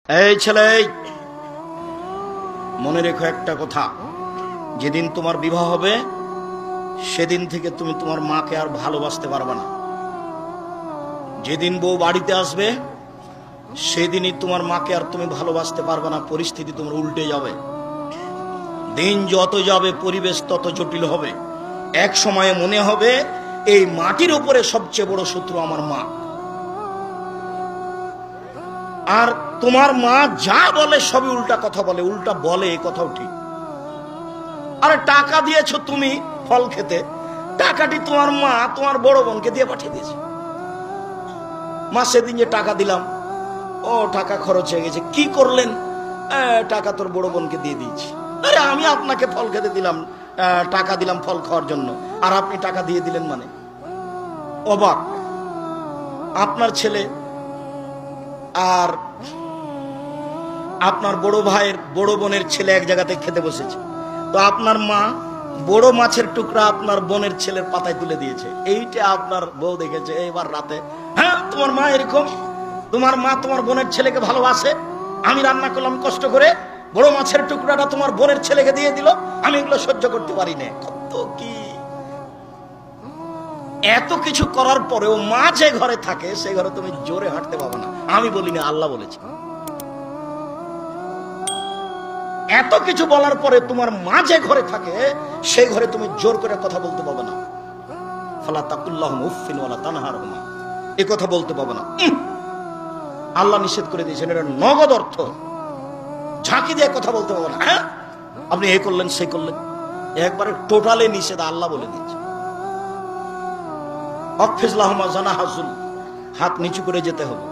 এই ছেলে, মনে রেখো একটা কথা, যেদিন তোমার বিবাহ হবে সেদিন থেকে তুমি তোমার মাকে আর ভালোবাসতে পারবে না। যেদিন বউ বাড়িতে আসবে সেদিনই তোমার মাকে আর তুমি ভালোবাসতে পারবে না। পরিস্থিতি তোমার উল্টে যাবে। দিন যত যাবে পরিবেশ তত জটিল হবে। এক সময়ে মনে হবে এই মাটির উপরে সবচেয়ে বড় শত্রু আমার মা। আর তোমার মা যা বলে সবই উল্টা কথা বলে, উল্টা বলে, এই কথাও ঠিক। আরে টাকা দিয়েছো তুমি ফল খেতে, টাকাটি তোমার মা তোমার বড় বোনকে দিয়ে পাঠিয়ে দিয়েছে। মা সেদিন যে টাকা দিলাম, ও টাকা খরচ হয়ে গেছে, কি করলেন? টাকা তোর বড় বোনকে দিয়ে দিয়েছি। আরে আমি আপনাকে ফল খেতে দিলাম, টাকা দিলাম ফল খাওয়ার জন্য, আর আপনি টাকা দিয়ে দিলেন মানে? অবাক। আপনার ছেলে আর আপনার বড় ভাইয়ের বড় বোনের ছেলে এক জায়গাতে খেতে বসেছে, তো আপনার মা বড় মাছের টুকরা আপনার বোনের ছেলের পাতায় তুলে দিয়েছে। এইটা আপনার বউ দেখেছে এবার রাতে। হ্যাঁ, তোমার মা এরকম, তোমার মা তোমার বোনের ছেলেকে ভালোবাসে। আমি রান্না করলাম কষ্ট করে, বড় মাছের টুকরাটা তোমার বোনের ছেলেকে দিয়ে দিল, আমি এগুলো সহ্য করতে পারি না। কত কি! এত কিছু করার পরেও মা যে ঘরে থাকে সে ঘরে তুমি জোরে হাঁটতে পাবো না। আমি বলি না, আল্লাহ বলেছে। এত কিছু বলার পরে তোমার মা যে ঘরে থাকে সেই ঘরে তুমি জোর করে কথা বলতে পাবো না। ফালা তাকুল্লাহুম উফফিন ওয়ালা তানহারহুমা, এই কথা বলতে পাবো না। আল্লাহ নিষেধ করে দিয়েছেন, এটা নগদ অর্থ। ঝাঁকি দিয়ে কথা বলতে পাবো না। হ্যাঁ, আপনি এ করলেন সে করলেন, একবারে টোটালে নিষেধ, আল্লাহ বলে দিয়েছে। অকফিজ লাহুমা জানাহাজুল, হাত নিচু করে যেতে হবে।